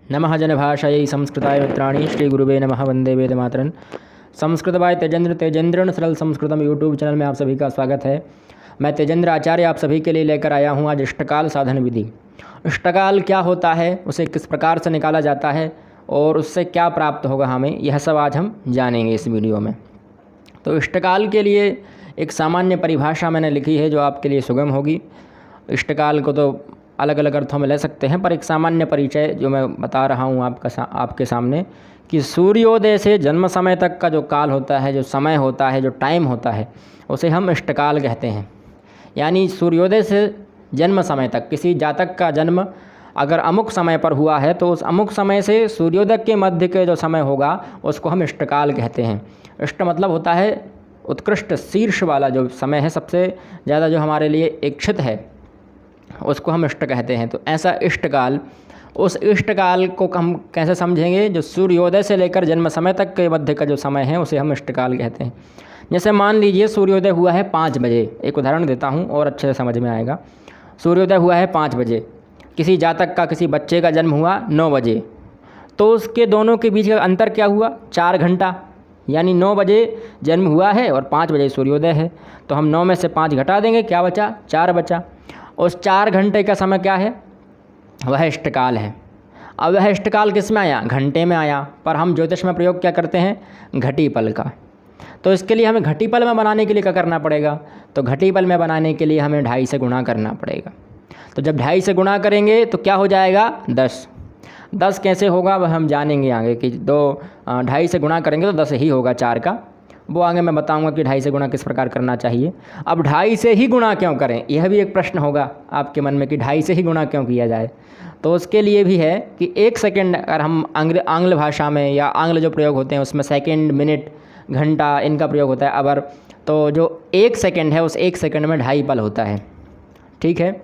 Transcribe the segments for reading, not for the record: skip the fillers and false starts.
नमः जनभाषायै संस्कृताय मित्राणि श्रीगुरुवे नमः वंदे वेदमातरन्। संस्कृत बाय तेजेंद्रन सरल संस्कृतम यूट्यूब चैनल में आप सभी का स्वागत है। मैं तेजेंद्र आचार्य आप सभी के लिए लेकर आया हूँ आज इष्टकाल साधन विधि। इष्टकाल क्या होता है, उसे किस प्रकार से निकाला जाता है और उससे क्या प्राप्त होगा हमें, यह सब आज हम जानेंगे इस वीडियो में। तो इष्टकाल के लिए एक सामान्य परिभाषा मैंने लिखी है जो आपके लिए सुगम होगी। इष्टकाल को तो अलग अलग अर्थों में ले सकते हैं, पर एक सामान्य परिचय जो मैं बता रहा हूँ आपके सामने कि सूर्योदय से जन्म समय तक का जो काल होता है, जो समय होता है, जो टाइम होता है, उसे हम इष्टकाल कहते हैं। यानी सूर्योदय से जन्म समय तक किसी जातक का जन्म अगर अमुक समय पर हुआ है तो उस अमुक समय से सूर्योदय के मध्य के जो समय होगा उसको हम इष्टकाल कहते हैं। इष्ट मतलब होता है उत्कृष्ट, शीर्ष वाला जो समय है, सबसे ज़्यादा जो हमारे लिए इच्छित है, उसको हम इष्ट कहते हैं। तो ऐसा इष्टकाल, उस इष्टकाल को हम कैसे समझेंगे, जो सूर्योदय से लेकर जन्म समय तक के मध्य का जो समय है उसे हम इष्टकाल कहते हैं। जैसे मान लीजिए सूर्योदय हुआ है 5 बजे, एक उदाहरण देता हूँ और अच्छे से समझ में आएगा। सूर्योदय हुआ है 5 बजे, किसी जातक का, किसी बच्चे का जन्म हुआ 9 बजे, तो उसके दोनों के बीच का अंतर क्या हुआ, 4 घंटा। यानी 9 बजे जन्म हुआ है और 5 बजे सूर्योदय है, तो हम 9 में से 5 घटा देंगे, क्या बचा, 4 बचा। उस 4 घंटे का समय क्या है, वह इष्टकाल है। अब वह इष्टकाल किस में आया, घंटे में आया, पर हम ज्योतिष में प्रयोग क्या करते हैं, घटीपल का। तो इसके लिए हमें घटीपल में बनाने के लिए क्या करना पड़ेगा, तो घटीपल में बनाने के लिए हमें 2.5 से गुणा करना पड़ेगा। तो जब 2.5 से गुणा करेंगे तो क्या हो जाएगा, 10 कैसे होगा वह हम जानेंगे आगे कि 2.5 से गुणा करेंगे तो 10 ही होगा 4 का, वो आगे मैं बताऊंगा कि 2.5 से गुणा किस प्रकार करना चाहिए। अब 2.5 से ही गुणा क्यों करें, यह भी एक प्रश्न होगा आपके मन में कि 2.5 से ही गुणा क्यों किया जाए। तो उसके लिए भी है कि 1 सेकेंड, अगर हम आंग्ल भाषा में या आंग्ल जो प्रयोग होते हैं उसमें सेकेंड, मिनट, घंटा, इनका प्रयोग होता है अवर, तो जो 1 सेकेंड है उस 1 सेकेंड में 2.5 पल होता है। ठीक है,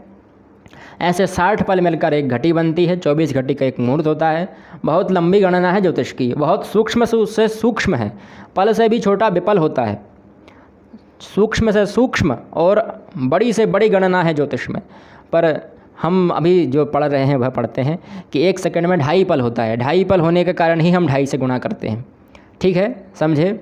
ऐसे 60 पल मिलकर एक घटी बनती है, 24 घटी का एक मुहूर्त होता है। बहुत लंबी गणना है ज्योतिष की, बहुत सूक्ष्म से सूक्ष्म है, पल से भी छोटा विपल होता है, सूक्ष्म से सूक्ष्म और बड़ी से बड़ी गणना है ज्योतिष में। पर हम अभी जो पढ़ रहे हैं वह पढ़ते हैं कि 1 सेकंड में 2.5 पल होता है। 2.5 पल होने के कारण ही हम 2.5 से गुणा करते हैं। ठीक है, समझे।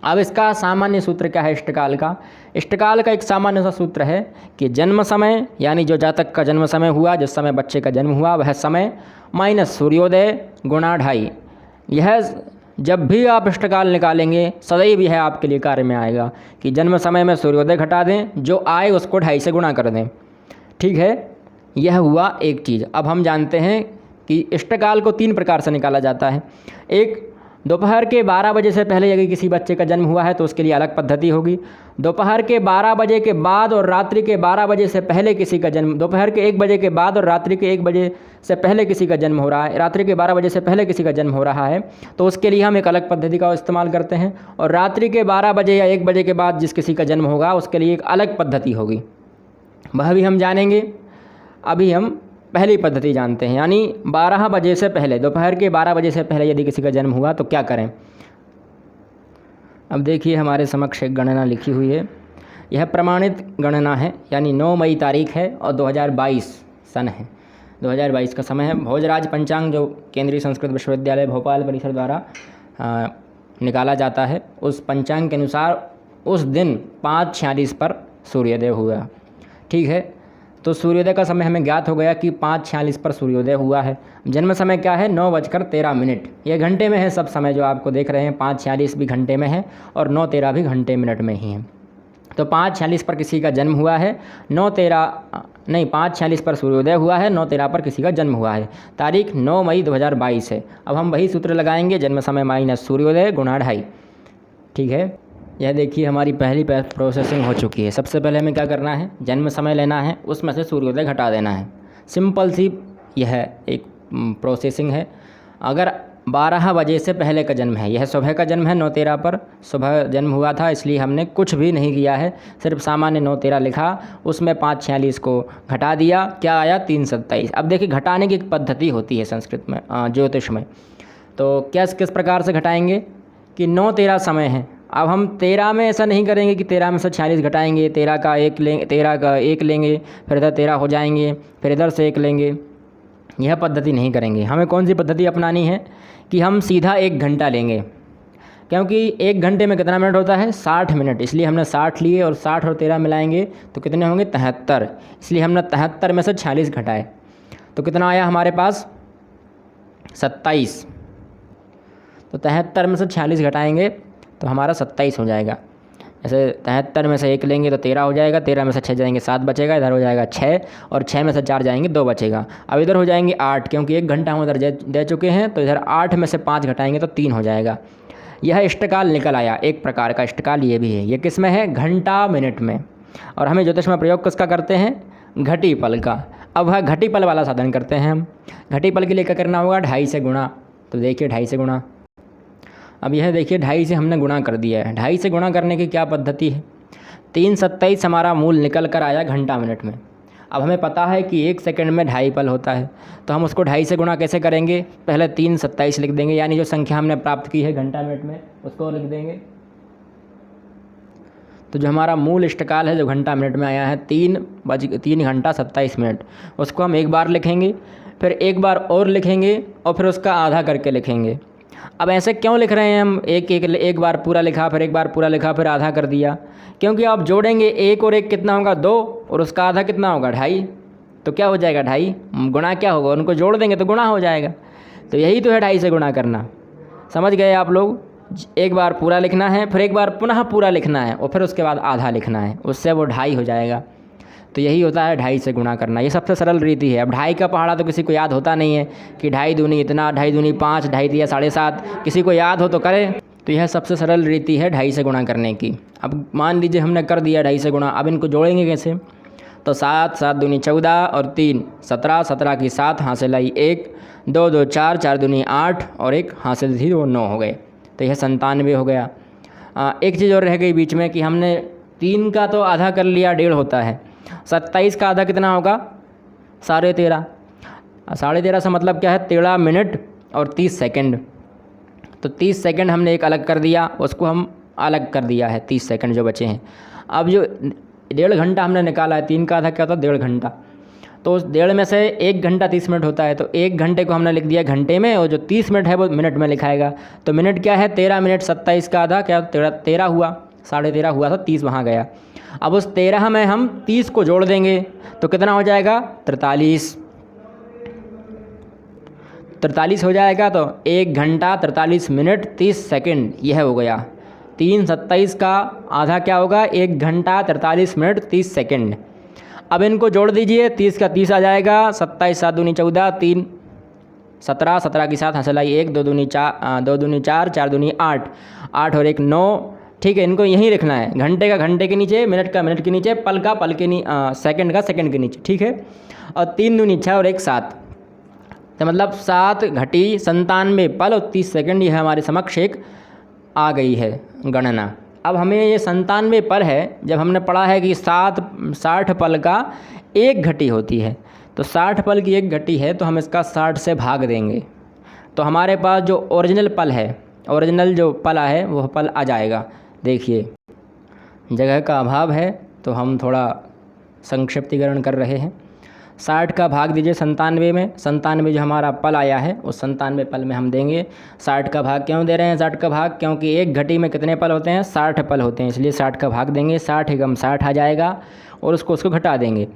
अब इसका सामान्य सूत्र क्या है इष्टकाल का। इष्टकाल का एक सामान्य सा सूत्र है कि जन्म समय, यानी जो जातक का जन्म समय हुआ, जिस समय बच्चे का जन्म हुआ, वह समय माइनस सूर्योदय गुणा 2.5। यह जब भी आप इष्टकाल निकालेंगे सदैव यह आपके लिए कार्य में आएगा कि जन्म समय में सूर्योदय घटा दें, जो आए उसको 2.5 से गुणा कर दें। ठीक है, यह हुआ एक चीज़। अब हम जानते हैं कि इष्टकाल को 3 प्रकार से निकाला जाता है। एक, दोपहर के 12 बजे से पहले यदि किसी बच्चे का जन्म हुआ है तो उसके लिए अलग पद्धति होगी। दोपहर के 12 बजे के बाद और रात्रि के 12 बजे से पहले किसी का जन्म, दोपहर के 1 बजे के बाद और रात्रि के 1 बजे से पहले किसी का जन्म हो रहा है, रात्रि के 12 बजे से पहले किसी का जन्म हो रहा है, तो उसके लिए हम एक अलग पद्धति का इस्तेमाल करते हैं। और रात्रि के 12 बजे या 1 बजे के बाद जिस किसी का जन्म होगा उसके लिए एक अलग पद्धति होगी, वह भी हम जानेंगे। अभी हम पहली पद्धति जानते हैं, यानी 12 बजे से पहले, दोपहर के 12 बजे से पहले यदि किसी का जन्म हुआ तो क्या करें। अब देखिए हमारे समक्ष एक गणना लिखी हुई है, यह प्रमाणित गणना है, यानी 9 मई तारीख है और 2022 सन है, 2022 का समय है। भोजराज पंचांग जो केंद्रीय संस्कृत विश्वविद्यालय भोपाल परिसर द्वारा निकाला जाता है, उस पंचांग के अनुसार उस दिन 5:46 पर सूर्योदय हुआ। ठीक है, तो सूर्योदय का समय हमें ज्ञात हो गया कि 5:46 पर सूर्योदय हुआ है। जन्म समय क्या है, 9:13। यह घंटे में है सब समय जो आपको देख रहे हैं, 5:46 भी घंटे में है और 9:13 भी घंटे मिनट में ही है। तो 5:46 पर किसी का जन्म हुआ है, 5:46 पर सूर्योदय हुआ है, 9:13 पर किसी का जन्म हुआ है। तारीख 9 मई 2022 है। अब हम वही सूत्र लगाएंगे, जन्म समय माइनस सूर्योदय गुणा 2.5। ठीक है, यह देखिए हमारी पहली प्रोसेसिंग हो चुकी है। सबसे पहले हमें क्या करना है, जन्म समय लेना है, उसमें से सूर्योदय घटा देना है। सिंपल सी यह एक प्रोसेसिंग है। अगर 12 बजे से पहले का जन्म है, यह सुबह का जन्म है, 9:13 पर सुबह जन्म हुआ था, इसलिए हमने कुछ भी नहीं किया है, सिर्फ सामान्य 9:13 लिखा, उसमें 5:46 को घटा दिया, क्या आया, 3:27। अब देखिए घटाने की एक पद्धति होती है संस्कृत में, ज्योतिष में। तो किस प्रकार से घटाएंगे कि 9:13 समय है। अब हम 13 में ऐसा नहीं करेंगे कि 13 में से 46 घटाएंगे, 13 का 1 लेंगे, फिर इधर 13 हो जाएंगे, फिर इधर से 1 लेंगे, यह पद्धति नहीं करेंगे। हमें कौन सी पद्धति अपनानी है कि हम सीधा 1 घंटा लेंगे, क्योंकि 1 घंटे में कितना मिनट होता है 60 मिनट, इसलिए हमने 60 लिए और 60 और 13 मिलाएंगे तो कितने होंगे 73, इसलिए हमने 73 में से 46 घटाए तो कितना आया हमारे पास 27। तो 73 में से 46 घटाएंगे तो हमारा 27 हो जाएगा। जैसे 73 में से 1 लेंगे तो 13 हो जाएगा, 13 में से 6 जाएंगे 7 बचेगा, इधर हो जाएगा 6 और 6 में से 4 जाएंगे 2 बचेगा। अब इधर हो जाएंगे 8, क्योंकि 1 घंटा हम उधर दे चुके हैं, तो इधर 8 में से 5 घटाएंगे तो 3 हो जाएगा। यह इष्टकाल निकल आया, एक प्रकार का इष्टकाल ये भी है। ये किस में है, घंटा मिनट में। और हमें ज्योतिष में प्रयोग किसका करते हैं, घटी पल का। अब वह घटी पल वाला साधन करते हैं हम। घटी पल के लिए क्या करना होगा, 2.5 से गुणा। तो देखिए 2.5 से गुणा, अब यह देखिए 2.5 से हमने गुणा कर दिया है। 2.5 से गुणा करने की क्या पद्धति है, 327 हमारा मूल निकल कर आया घंटा मिनट में। अब हमें पता है कि 1 सेकंड में 2.5 पल होता है, तो हम उसको 2.5 से गुणा कैसे करेंगे, पहले 327 लिख देंगे, यानी जो संख्या हमने प्राप्त की है घंटा मिनट में उसको लिख देंगे। तो जो हमारा मूल इष्टकाल है जो घंटा मिनट में आया है 3 घंटा 27 मिनट, उसको हम एक बार लिखेंगे, फिर एक बार और लिखेंगे और फिर उसका आधा करके लिखेंगे। अब ऐसे क्यों लिख रहे हैं हम, एक बार पूरा लिखा, फिर एक बार पूरा लिखा, फिर आधा कर दिया, क्योंकि आप जोड़ेंगे 1 और 1 कितना होगा 2 और उसका आधा कितना होगा 2.5, तो क्या हो जाएगा 2.5, गुणा क्या होगा, उनको जोड़ देंगे तो गुणा हो जाएगा। तो यही तो है 2.5 से गुणा करना। समझ गए आप लोग, एक बार पूरा लिखना है, फिर एक बार पुनः पूरा लिखना है और फिर उसके बाद आधा लिखना है, उससे वो 2.5 हो जाएगा। तो यही होता है 2.5 से गुणा करना, ये सबसे सरल रीति है। अब 2.5 का पहाड़ा तो किसी को याद होता नहीं है कि 2.5 दूनी इतना, 2.5 दूनी 5, 2.5 दिया 7.5, किसी को याद हो तो करे। तो यह सबसे सरल रीति है 2.5 से गुणा करने की। अब मान लीजिए हमने कर दिया 2.5 से गुणा, अब इनको जोड़ेंगे कैसे, तो 7, 7 दूनी 14 और 3 17, 17 की 7 हासिल आई 1, 2 2 4, 4 दूनी 8 और 1 हासिल थी वो 9 हो गए। तो यह 97 हो गया। एक चीज़ और रह गई बीच में कि हमने 3 का तो आधा कर लिया, 1.5 होता है। 27 का आधा कितना होगा 13.5, 13.5 से मतलब क्या है 13 मिनट और 30 सेकंड। तो 30 सेकंड हमने एक अलग कर दिया, उसको हम अलग कर दिया है 30 सेकंड जो बचे हैं। अब जो 1.5 घंटा हमने निकाला है, 3 का आधा क्या होता है 1.5 घंटा, तो उस 1.5 में से 1 घंटा 30 मिनट होता है, तो 1 घंटे को हमने लिख दिया घंटे में और जो 30 मिनट है वो मिनट में लिखाएगा। तो मिनट क्या है 13 मिनट, 27 का आधा क्या 13 हुआ, 13.5 हुआ था, 30 वहाँ गया। अब उस 13 में हम 30 को जोड़ देंगे तो कितना हो जाएगा 43 हो जाएगा। तो 1 घंटा 43 मिनट 30 सेकंड यह हो गया। 327 का आधा क्या होगा 1 घंटा 43 मिनट 30 सेकंड। अब इनको जोड़ दीजिए, 30 का 30 आ जाएगा, 27 7 दूनी 14, 3 17, 17 की 7 हासिल आई 1, 2 दूनी 4, 2 दूनी 4, 4 दूनी 8, 8 और 1 9। ठीक है, इनको यहीं लिखना है, घंटे का घंटे के नीचे, मिनट का मिनट के नीचे, पल का पल के सेकंड का सेकंड के नीचे। ठीक है, और 3 दूनी 6 और 1 7, तो मतलब 7 घटी 97 पल और 30 सेकंड यह हमारे समक्ष एक आ गई है गणना। अब हमें ये 97 पल है, जब हमने पढ़ा है कि 60 पल का 1 घटी होती है, तो 60 पल की 1 घटी है तो हम इसका 60 से भाग देंगे, तो हमारे पास जो ओरिजिनल पल है, ओरिजिनल जो पल है वह पल आ जाएगा। देखिए जगह का अभाव है तो हम थोड़ा संक्षिप्तीकरण कर रहे हैं। 60 का भाग दीजिए 97 में, 97 जो हमारा पल आया है उस 97 पल में हम देंगे। 60 का भाग क्यों दे रहे हैं 60 का भाग, क्योंकि 1 घटी में कितने पल होते हैं 60 पल होते हैं, इसलिए 60 का भाग देंगे। 60 एकम 60 आ जाएगा और उसको घटा देंगे,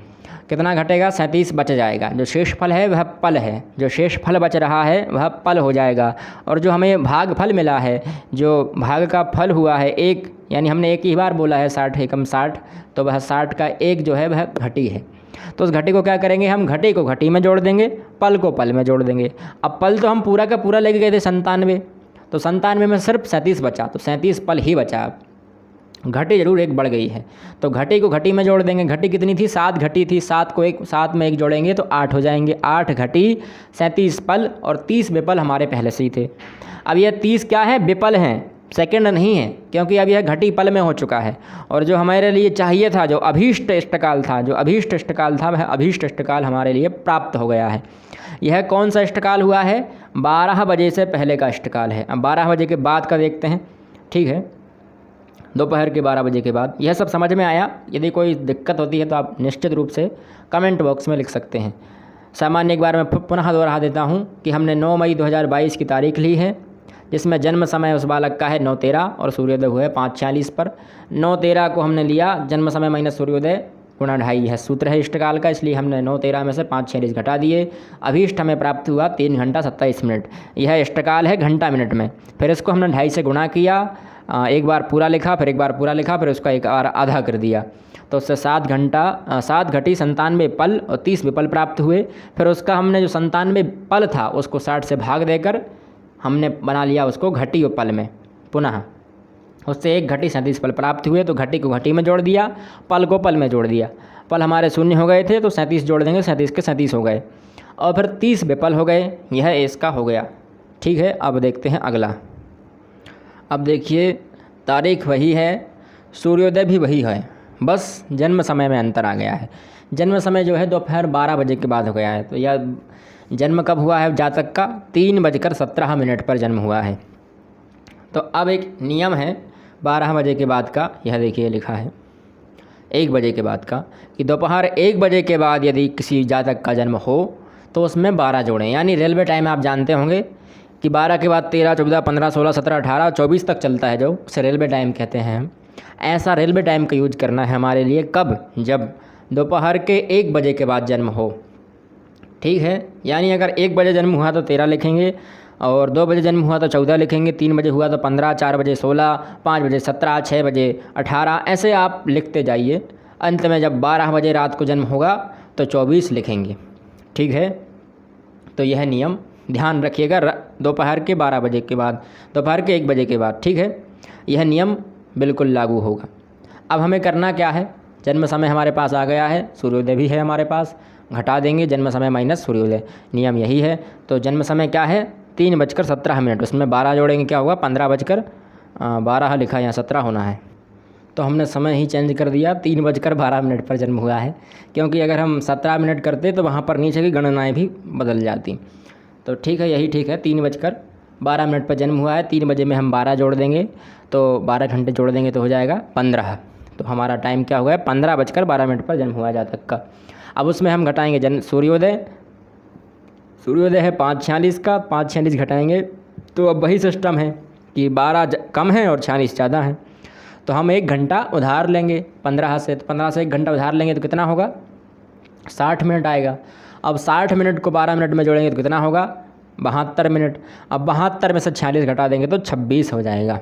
कितना घटेगा 37 बच जाएगा। जो शेष फल है वह पल है, जो शेष फल बच रहा है वह पल हो जाएगा। और जो हमें भाग फल मिला है, जो भाग का फल हुआ है 1, यानी हमने एक ही बार बोला है 60 एकम 60, तो वह 60 का 1 जो है वह घटी है। तो उस घटी को क्या करेंगे हम, घटी को घटी में जोड़ देंगे, पल को पल में जोड़ देंगे। अब पल तो हम पूरा का पूरा लेके गए थे 97, तो 97 में सिर्फ 37 बचा, तो 37 पल ही बचा। अब घटी जरूर 1 बढ़ गई है, तो घटी को घटी में जोड़ देंगे। घटी कितनी थी 7 घटी थी, 7 में 1 जोड़ेंगे तो 8 हो जाएंगे। 8 घटी 37 पल और 30 विपल हमारे पहले से ही थे। अब यह 30 क्या है विपल हैं, सेकंड नहीं है, क्योंकि अब यह घटी पल में हो चुका है। और जो हमारे लिए चाहिए था, जो अभीष्ट इष्टकाल था, वह अभीष्ट इष्टकाल हमारे लिए प्राप्त हो गया है। यह कौन सा इष्टकाल हुआ है, 12 बजे से पहले का इष्टकाल है। अब 12 बजे के बाद का देखते हैं। ठीक है, दोपहर के 12 बजे के बाद। यह सब समझ में आया? यदि कोई दिक्कत होती है तो आप निश्चित रूप से कमेंट बॉक्स में लिख सकते हैं। सामान्य एक बार मैं पुनः दोहरा देता हूँ कि हमने 9 मई 2022 की तारीख ली है, जिसमें जन्म समय उस बालक का है 9:13 और सूर्योदय हुआ है 5:46 पर। 9:13 को हमने लिया, जन्म समय माइनस सूर्योदय गुणा 2.5 है, सूत्र है इष्टकाल का, इसलिए हमने 9:13 में से 5:46 घटा दिए। अभीष्ट हमें प्राप्त हुआ 3 घंटा 27 मिनट। यह इष्टकाल है घंटा मिनट में। फिर इसको हमने 2.5 से गुणा किया, एक बार पूरा लिखा, फिर एक बार पूरा लिखा, फिर उसका एक बार आधा कर दिया, तो उससे 7 घटी 97 पल और 30 विपल प्राप्त हुए। फिर उसका हमने जो 97 पल था उसको 60 से भाग देकर हमने बना लिया उसको घटी और पल में। पुनः उससे 1 घटी 37 पल प्राप्त हुए, तो घटी को घटी में जोड़ दिया, पल को पल में जोड़ दिया। पल हमारे शून्य हो गए थे तो 37 जोड़ देंगे, 37 के 37 हो गए, और फिर 30 विपल हो गए। यह इसका हो गया। ठीक है, अब देखते हैं अगला। अब देखिए, तारीख वही है, सूर्योदय भी वही है, बस जन्म समय में अंतर आ गया है। जन्म समय जो है दोपहर 12 बजे के बाद हो गया है। तो यह जन्म कब हुआ है जातक का? 3:17 पर जन्म हुआ है। तो अब एक नियम है 12 बजे के बाद का, यह देखिए लिखा है 1 बजे के बाद का, कि दोपहर 1 बजे के बाद यदि किसी जातक का जन्म हो तो उसमें 12 जोड़ें। यानी रेलवे टाइम आप जानते होंगे कि 12 के बाद 13, 14, 15, 16, 17, 18, 24 तक चलता है, जो उसे रेलवे टाइम कहते हैं हम। ऐसा रेलवे टाइम का यूज करना है हमारे लिए। कब? जब दोपहर के 1 बजे के बाद जन्म हो। ठीक है, यानी अगर 1 बजे जन्म हुआ तो 13 लिखेंगे, और 2 बजे जन्म हुआ तो 14 लिखेंगे, 3 बजे हुआ तो 15, 4 बजे 16, 5 बजे 17, 6 बजे 18, ऐसे आप लिखते जाइए। अंत में जब 12 बजे रात को जन्म होगा तो 24 लिखेंगे। ठीक है, तो यह नियम ध्यान रखिएगा, दोपहर के 12 बजे के बाद, दोपहर के 1 बजे के बाद। ठीक है, यह नियम बिल्कुल लागू होगा। अब हमें करना क्या है? जन्म समय हमारे पास आ गया है, सूर्योदय भी है हमारे पास, घटा देंगे जन्म समय माइनस सूर्योदय, नियम यही है। तो जन्म समय क्या है? 3:17, उसमें 12 जोड़ेंगे, क्या होगा? 15:12 लिखा है, यहाँ 17 होना है, तो हमने समय ही चेंज कर दिया, 3:12 पर जन्म हुआ है। क्योंकि अगर हम 17 मिनट करते तो वहाँ पर नीचे की गणनाएँ भी बदल जाती। तो ठीक है, यही ठीक है, 3:12 पर जन्म हुआ है। 3 बजे में हम 12 जोड़ देंगे, तो 12 घंटे जोड़ देंगे तो हो जाएगा 15। तो हमारा टाइम क्या हो गया? 15:12 पर जन्म हुआ जातक का। अब उसमें हम घटाएंगे सूर्योदय है 5:46 का, 5:46 घटाएंगे तो अब वही सिस्टम है कि 12 कम है और 46 ज़्यादा है। तो हम 1 घंटा उधार लेंगे 15 से, तो 15 से 1 घंटा उधार लेंगे तो कितना होगा? 60 मिनट आएगा। अब 60 मिनट को 12 मिनट में जोड़ेंगे तो कितना होगा? 72 मिनट। अब 72 में से 46 घटा देंगे तो 26 हो जाएगा।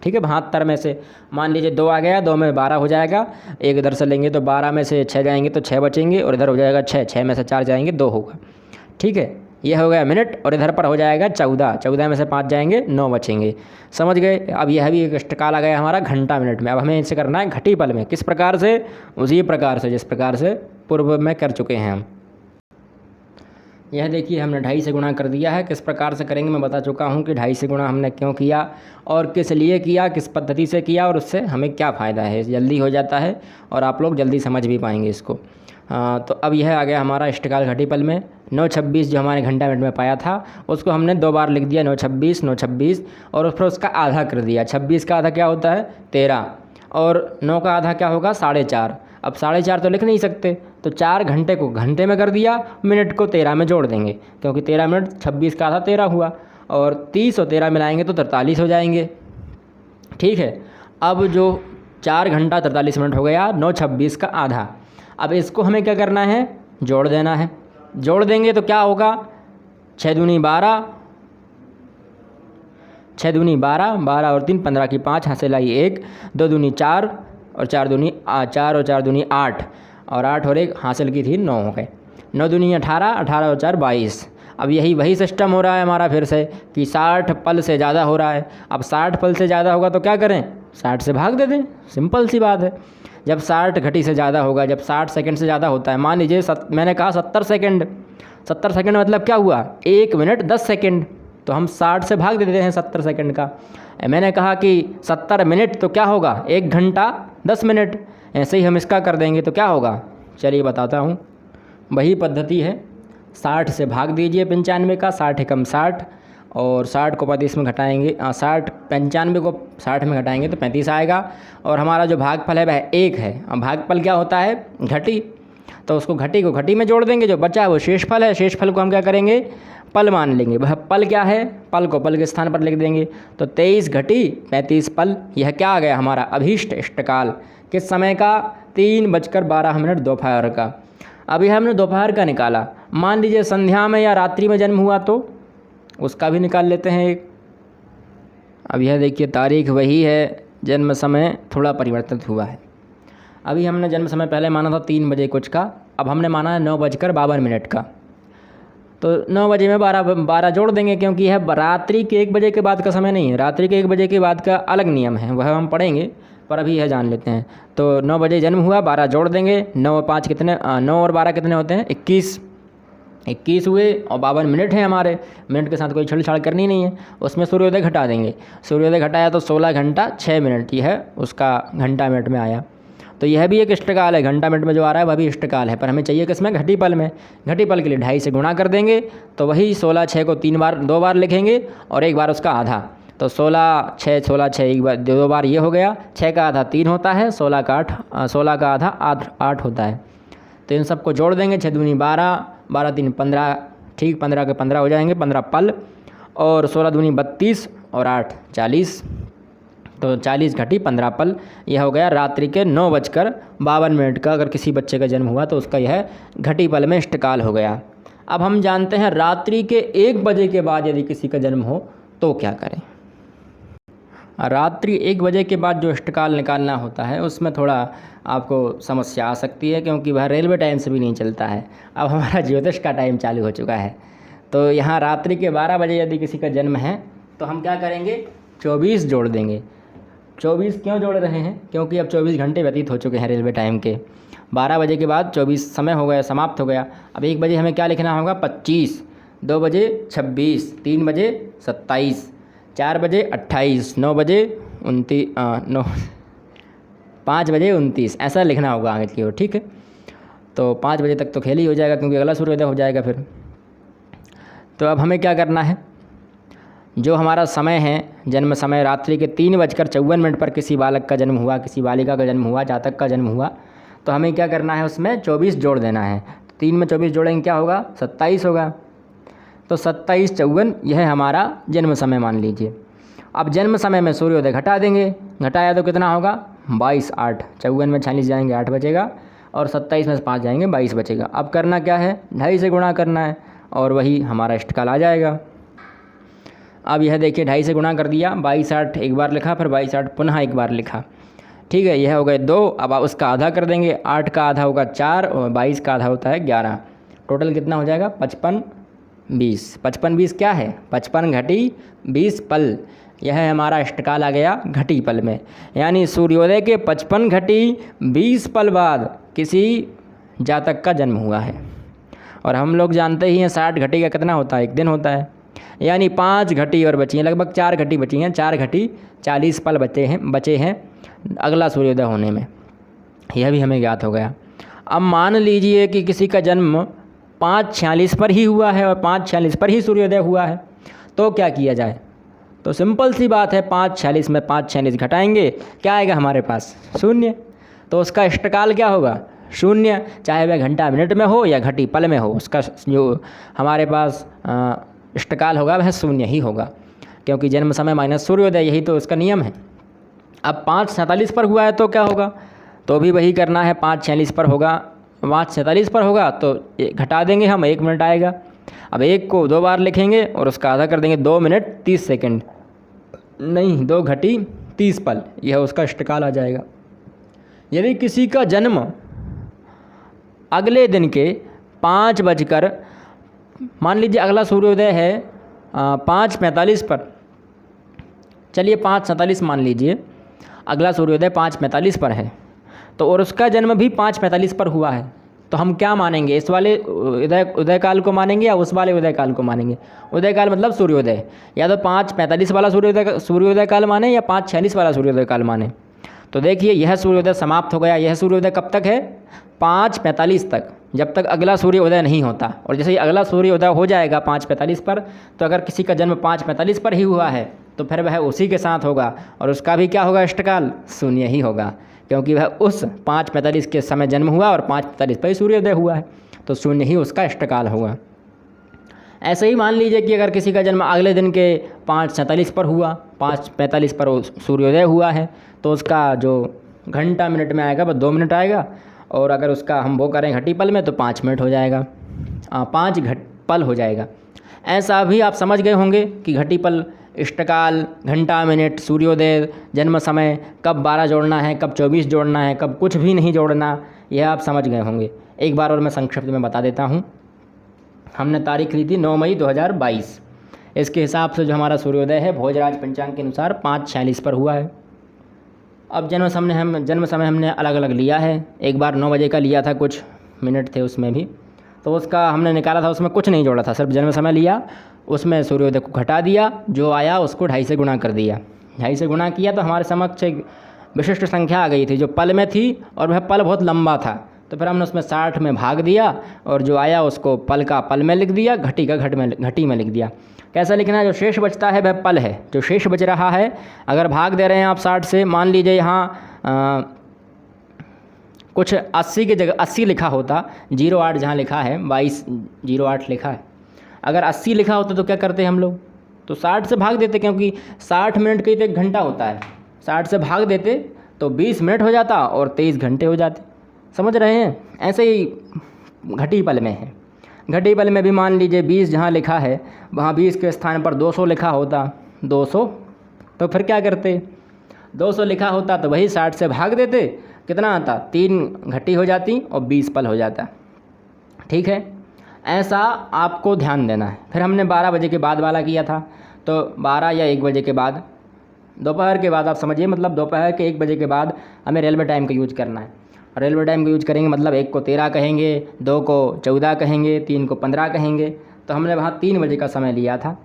ठीक है, 72 में से मान लीजिए 2 आ गया, 2 में 12 हो जाएगा, एक इधर से लेंगे तो 12 में से 6 जाएंगे तो 6 बचेंगे, और इधर हो जाएगा 6, 6 में से 4 जाएंगे 2 होगा। ठीक है, यह हो गया मिनट, और इधर पर हो जाएगा 14, 14 में से 5 जाएंगे 9 बचेंगे। समझ गए? अब यह भी एक इष्टकाल आ गया हमारा घंटा मिनट में। अब हमें इसे करना है घटी पल में। किस प्रकार से? उसी प्रकार से जिस प्रकार से पूर्व में कर चुके हैं हम। यह देखिए, हमने 2.5 से गुणा कर दिया है। किस प्रकार से करेंगे मैं बता चुका हूँ कि 2.5 से गुणा हमने क्यों किया और किस लिए किया, किस पद्धति से किया, और उससे हमें क्या फ़ायदा है। जल्दी हो जाता है और आप लोग जल्दी समझ भी पाएंगे इसको। तो अब यह आ गया हमारा इष्टकाल घटी पल में। 9:26 जो हमारे घंटा मिनट में पाया था उसको हमने 2 बार लिख दिया, 9:26, 9:26, और फिर उसका आधा कर दिया। 26 का आधा क्या होता है? 13, और 9 का आधा क्या होगा? 4.5। अब 4.5 तो लिख नहीं सकते, तो 4 घंटे को घंटे में कर दिया, मिनट को 13 में जोड़ देंगे, क्योंकि 13 मिनट 26 का आधा 13 हुआ, और 30 और 13 मिलाएंगे तो 43 हो जाएंगे। ठीक है, अब जो 4 घंटा 43 मिनट हो गया, 9:26 का आधा। अब इसको हमें क्या करना है? जोड़ देना है। जोड़ देंगे तो क्या होगा? 6 दूनी 12, 6 दूनी 12, 12 और 3 15 की 5, हासिल आई 1, 2 दूनी 4 और 4 दूनी 4 और 4 दूनी 8, और 8 और 1 हासिल की थी 9 हो गए। 9 दूनी 18, 18 और 4 22। अब यही वही सिस्टम हो रहा है हमारा फिर से कि 60 पल से ज़्यादा हो रहा है। अब 60 पल से ज़्यादा होगा तो क्या करें? 60 से भाग दे दें, सिंपल सी बात है। जब 60 घटी से ज़्यादा होगा, जब 60 सेकंड से ज़्यादा होता है, मान लीजिए मैंने कहा 70 सेकंड, 70 सेकंड मतलब क्या हुआ? 1 मिनट 10 सेकंड, तो हम 60 से भाग देते हैं 70 सेकंड का। मैंने कहा कि 70 मिनट तो क्या होगा? 1 घंटा 10 मिनट। ऐसे ही हम इसका कर देंगे तो क्या होगा? चलिए बताता हूँ। वही पद्धति है, 60 से भाग दीजिए 95 का, 60 एकम 60, और 60 को 35 में घटाएंगे, 95 को 60 में घटाएंगे तो 35 आएगा। और हमारा जो भागफल है वह 1 है। अब भागफल क्या होता है? घटी। तो उसको घटी को घटी में जोड़ देंगे, जो बचा है वो शेषफल है। शेषफल को हम क्या करेंगे, पल मान लेंगे। वह पल क्या है, पल को पल के स्थान पर लिख देंगे। तो 23 घटी 35 पल, यह क्या आ गया हमारा अभीष्ट इष्टकाल। किस समय का, 3:12 दोपहर का। अभी हमने दोपहर का निकाला, मान लीजिए संध्या में या रात्रि में जन्म हुआ तो उसका भी निकाल लेते हैं एक। अब यह देखिए तारीख वही है, जन्म समय थोड़ा परिवर्तित हुआ है। अभी हमने जन्म समय पहले माना था 3 बजे कुछ का, अब हमने माना है 9:52 का। तो 9 बजे में 12 जोड़ देंगे, क्योंकि यह रात्रि के 1 बजे के बाद का समय नहीं है। रात्रि के 1 बजे के बाद का अलग नियम है, वह हम पढ़ेंगे, पर अभी यह जान लेते हैं। तो 9 बजे जन्म हुआ, 12 जोड़ देंगे। 9 और 5 कितने, 9 और 12 कितने होते हैं, 21 हुए। और 52 मिनट है हमारे, मिनट के साथ कोई छेड़छाड़ करनी नहीं है। उसमें सूर्योदय घटा देंगे, सूर्योदय घटाया तो 16 घंटा 6 मिनट, यह उसका घंटा मिनट में आया। तो यह भी एक इष्टकाल है, घंटा मिनट में जो आ रहा है वह भी इष्टकाल है, पर हमें चाहिए किसमें, घटी पल में। घटी पल के लिए 2.5 से गुणा कर देंगे, तो वही 16 6 को 2 बार लिखेंगे और 1 बार उसका आधा। तो 16 6 एक बार 2 बार ये हो गया। 6 का आधा 3 होता है, 16 का आधा 8 होता है। तो इन सबको जोड़ देंगे, 6 दूनी 12, 12 3 15, ठीक 15 के 15 हो जाएंगे, 15 पल। और 16 दूनी 32 और 8 40, तो 40 घटी 15 पल। यह हो गया रात्रि के 9:52 का। अगर किसी बच्चे का जन्म हुआ तो उसका यह घटी पल में इष्टकाल हो गया। अब हम जानते हैं रात्रि के 1 बजे के बाद यदि किसी का जन्म हो तो क्या करें। रात्रि 1 बजे के बाद जो इष्टकाल निकालना होता है उसमें थोड़ा आपको समस्या आ सकती है, क्योंकि वह रेलवे टाइम से भी नहीं चलता है। अब हमारा ज्योतिष का टाइम चालू हो चुका है। तो यहाँ रात्रि के 12 बजे यदि किसी का जन्म है तो हम क्या करेंगे, 24 जोड़ देंगे। 24 क्यों जोड़ रहे हैं, क्योंकि अब 24 घंटे व्यतीत हो चुके हैं रेलवे टाइम के। 12 बजे के बाद 24 समय हो गया, समाप्त हो गया। अब 1 बजे हमें क्या लिखना होगा, 25, 2 बजे 26, 3 बजे 27, 4 बजे 28, 9 बजे 5 बजे 29, ऐसा लिखना होगा आगे की ओर, ठीक है। तो 5 बजे तक तो खेल ही हो जाएगा, क्योंकि अगला सूर्योदय हो जाएगा फिर। तो अब हमें क्या करना है, जो हमारा समय है जन्म समय रात्रि के 3:54 पर किसी बालक का जन्म हुआ, किसी बालिका का जन्म हुआ, जातक का जन्म हुआ, तो हमें क्या करना है, उसमें 24 जोड़ देना है। 3 में 24 जोड़ेंगे क्या होगा, 27 होगा। तो 27 54 यह हमारा जन्म समय मान लीजिए। अब जन्म समय में सूर्योदय घटा देंगे, घटाया तो कितना होगा, 22 8, 54 में 46 जाएंगे 8 बचेगा, और 27 में 5 जाएंगे 22 बचेगा। अब करना क्या है, 2.5 से गुणा करना है और वही हमारा इष्टकाल आ जाएगा। अब यह देखिए 2.5 से गुणा कर दिया, 22 8 एक बार लिखा, फिर 22 8 पुनः एक बार लिखा, ठीक है। यह हो गए 2। अब आप उसका आधा कर देंगे, 8 का आधा होगा 4 और 22 का आधा होता है 11। टोटल कितना हो जाएगा, 55 20। 55 20 क्या है, 55 घटी 20 पल। यह है हमारा इष्टकाल आ गया घटी पल में। यानी सूर्योदय के 55 घटी 20 पल बाद किसी जातक का जन्म हुआ है। और हम लोग जानते ही हैं 60 घटी का कितना होता है, 1 दिन होता है। यानी 5 घटी और बची हैं, लगभग 4 घटी बची हैं। 4 घटी 40 पल बचे हैं अगला सूर्योदय होने में। यह भी हमें ज्ञात हो गया। अब मान लीजिए कि किसी का जन्म 5:46 पर ही हुआ है और 5:46 पर ही सूर्योदय हुआ है, तो क्या किया जाए। तो सिंपल सी बात है, 5:46 में 5:46 घटाएंगे, क्या आएगा हमारे पास, 0। तो उसका इष्टकाल क्या होगा, 0, चाहे वह घंटा मिनट में हो या घटी पल में हो, उसका जो हमारे पास इष्टकाल होगा वह 0 ही होगा, क्योंकि जन्म समय माइनस सूर्योदय, यही तो उसका नियम है। अब 5:47 पर हुआ है तो क्या होगा, तो भी वही करना है। 5:46 पर होगा, 5:47 पर होगा तो घटा देंगे हम, 1 मिनट आएगा। अब 1 को 2 बार लिखेंगे और उसका आधा कर देंगे, 2 मिनट 30 सेकंड, नहीं 2 घटी 30 पल, यह उसका इष्टकाल आ जाएगा। यदि किसी का जन्म अगले दिन के 5 बजकर, मान लीजिए अगला सूर्योदय है 5:45 पर, चलिए 5:47 मान लीजिए, अगला सूर्योदय 5:45 पर है, तो और उसका जन्म भी 5:45 पर हुआ है, तो हम क्या मानेंगे, इस वाले उदय काल को मानेंगे या उस वाले उदय काल को मानेंगे। उदय काल मतलब सूर्योदय, या तो 5:45 वाला सूर्योदय काल माने या 5:46 वाला सूर्योदय काल माने। तो देखिए यह सूर्योदय समाप्त हो गया। यह सूर्योदय कब तक है, 5:45 तक, जब तक अगला सूर्योदय नहीं होता। और जैसे ही अगला सूर्योदय हो जाएगा 5:45 पर, तो अगर किसी का जन्म 5:45 पर ही हुआ है तो फिर वह उसी के साथ होगा और उसका भी क्या होगा, इष्टकाल 0 ही होगा, क्योंकि वह उस 5:45 के समय जन्म हुआ और 5:45 पर ही सूर्योदय हुआ है, तो शून्य ही उसका इष्टकाल होगा। ऐसे ही मान लीजिए कि अगर किसी का जन्म अगले दिन के 5:47 पर हुआ, 5:45 पर सूर्योदय हुआ है, तो उसका जो घंटा मिनट में आएगा वह 2 मिनट आएगा, और अगर उसका हम वो करें घटी पल में तो 5 मिनट हो जाएगा, 5 पल हो जाएगा। ऐसा भी आप समझ गए होंगे कि घटी पल, इष्टकाल, घंटा मिनट, सूर्योदय, जन्म समय, कब 12 जोड़ना है, कब 24 जोड़ना है, कब कुछ भी नहीं जोड़ना, यह आप समझ गए होंगे। एक बार और मैं संक्षिप्त में बता देता हूँ। हमने तारीख ली थी 9 मई 2022। इसके हिसाब से जो हमारा सूर्योदय है भोजराज पंचांग के अनुसार 5:46 पर हुआ है। अब जन्म समय हमने अलग अलग लिया है। एक बार 9 बजे का लिया था, कुछ मिनट थे उसमें भी, तो उसका हमने निकाला था, उसमें कुछ नहीं जोड़ा था, सिर्फ जन्म समय लिया, उसमें सूर्योदय को घटा दिया, जो आया उसको 2.5 से गुणा कर दिया। 2.5 से गुणा किया तो हमारे समक्ष एक विशिष्ट संख्या आ गई थी जो पल में थी, और वह पल बहुत लंबा था, तो फिर हमने उसमें 60 में भाग दिया और जो आया उसको पल का पल में लिख दिया, घटी का घटी में लिख दिया। कैसा लिखना है? जो शेष बचता है वह पल है, जो शेष बच रहा है, अगर भाग दे रहे हैं आप 60 से, मान लीजिए यहाँ कुछ 80 की जगह 80 लिखा होता, 08 जहाँ लिखा है 2208 लिखा है, अगर 80 लिखा होता तो क्या करते हम लोग? तो 60 से भाग देते, क्योंकि 60 मिनट का ही तो 1 घंटा होता है, 60 से भाग देते तो 20 मिनट हो जाता और 23 घंटे हो जाते। समझ रहे हैं? ऐसे ही घटी पल में है। घटी पल में भी मान लीजिए 20 जहाँ लिखा है वहाँ 20 के स्थान पर 200 लिखा होता, 200, तो फिर क्या करते? 200 लिखा होता तो वही 60 से भाग देते, कितना आता? 3 घटी हो जाती और 20 पल हो जाता। ठीक है, ऐसा आपको ध्यान देना है। फिर हमने 12 बजे के बाद वाला किया था, तो 12 या 1 बजे के बाद, दोपहर के बाद आप समझिए, मतलब दोपहर के 1 बजे के बाद हमें रेलवे टाइम का यूज करना है। रेलवे टाइम का यूज करेंगे मतलब 1 को 13 कहेंगे, 2 को 14 कहेंगे, 3 को 15 कहेंगे, तो हमने वहाँ 3 बजे का समय लिया था,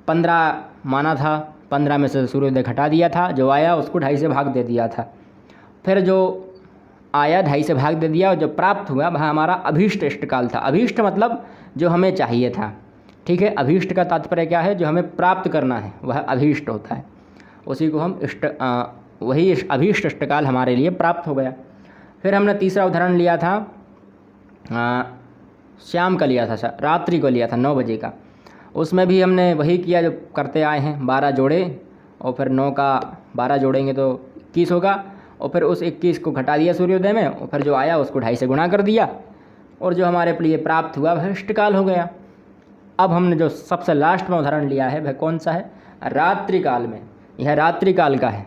15 माना था, 15 में से सूर्योदय घटा दिया था, जो आया उसको 2.5 से भाग दे दिया था। फिर जो आया 2.5 से भाग दे दिया, और जो प्राप्त हुआ वह हमारा अभीष्ट इष्टकाल था। अभीष्ट मतलब जो हमें चाहिए था। ठीक है, अभीष्ट का तात्पर्य क्या है? जो हमें प्राप्त करना है वह अभीष्ट होता है, उसी को हम वही अभीष्ट इष्टकाल हमारे लिए प्राप्त हो गया। फिर हमने तीसरा उदाहरण लिया था, शाम का लिया था, रात्रि को लिया था 9 बजे का। उसमें भी हमने वही किया जो करते आए हैं, 12 जोड़े और फिर 9 का 12 जोड़ेंगे तो 21 होगा, और फिर उस 21 को घटा दिया सूर्योदय में, और फिर जो आया उसको 2.5 से गुणा कर दिया, और जो हमारे लिए प्राप्त हुआ वह इष्टकाल हो गया। अब हमने जो सबसे लास्ट में उदाहरण लिया है वह कौन सा है? रात्रि काल में। यह रात्रि काल का है,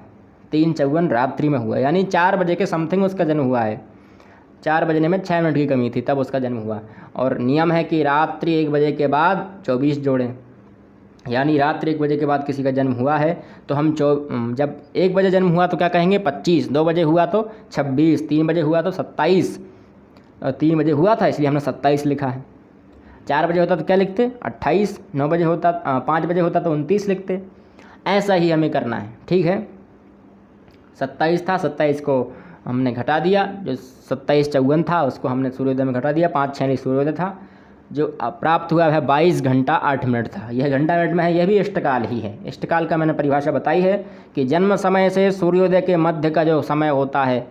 3:54 रात्रि में हुआ, यानी 4 बजे के समथिंग उसका जन्म हुआ है। 4 बजने में 6 मिनट की कमी थी, तब उसका जन्म हुआ। और नियम है कि रात्रि 1 बजे के बाद 24 जोड़ें, यानी रात्रि 1 बजे के बाद किसी का जन्म हुआ है तो हम जब 1 बजे जन्म हुआ तो क्या कहेंगे? 25, 2 बजे हुआ तो 26, 3 बजे हुआ तो 27, और 3 बजे हुआ था इसलिए हमने 27 लिखा है। 4 बजे होता तो क्या लिखते? 28, 9 बजे होता 5 बजे होता तो 29 लिखते। ऐसा ही हमें करना है। ठीक है, 27 था, 27 को हमने घटा दिया, जो 27:54 था उसको हमने सूर्योदय में घटा दिया, 5:46 सूर्योदय था, जो प्राप्त हुआ है 22 घंटा 8 मिनट था। यह घंटा मिनट में है, यह भी इष्टकाल ही है। इष्टकाल का मैंने परिभाषा बताई है कि जन्म समय से सूर्योदय के मध्य का जो समय होता है,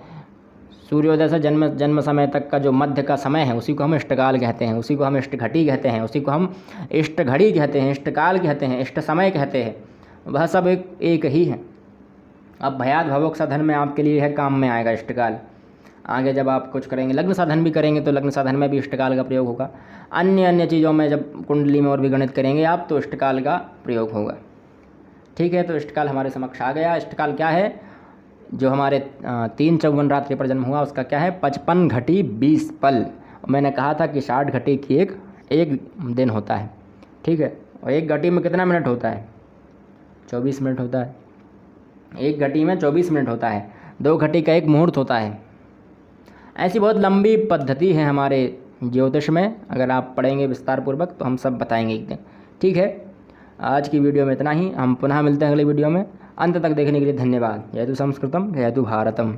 सूर्योदय से जन्म समय तक का जो मध्य का समय है उसी को हम इष्टकाल कहते हैं, उसी को हम इष्ट घटी कहते हैं, उसी को हम इष्ट घड़ी कहते हैं, इष्टकाल कहते हैं, इष्ट समय कहते हैं। वह सब एक ही है। अब भयाद भवोक साधन में आपके लिए है, काम में आएगा इष्टकाल। आगे जब आप कुछ करेंगे, लग्न साधन भी करेंगे तो लग्न साधन में भी इष्टकाल का प्रयोग होगा। अन्य चीज़ों में जब कुंडली में और भी गणित करेंगे आप तो इष्टकाल का प्रयोग होगा। ठीक है, तो इष्टकाल हमारे समक्ष आ गया। इष्टकाल क्या है? जो हमारे 3:54 रात्रि पर जन्म हुआ उसका क्या है? 55 घटी 20 पल। मैंने कहा था कि 60 घटी की एक दिन होता है। ठीक है, और 1 घटी में कितना मिनट होता है? 24 मिनट होता है। 1 घटी में 24 मिनट होता है। 2 घटी का 1 मुहूर्त होता है। ऐसी बहुत लंबी पद्धति है हमारे ज्योतिष में, अगर आप पढ़ेंगे विस्तार पूर्वक तो हम सब बताएंगे एक दिन। ठीक है, आज की वीडियो में इतना ही। हम पुनः मिलते हैं अगले वीडियो में। अंत तक देखने के लिए धन्यवाद। जयतु संस्कृतम जयतु भारतम।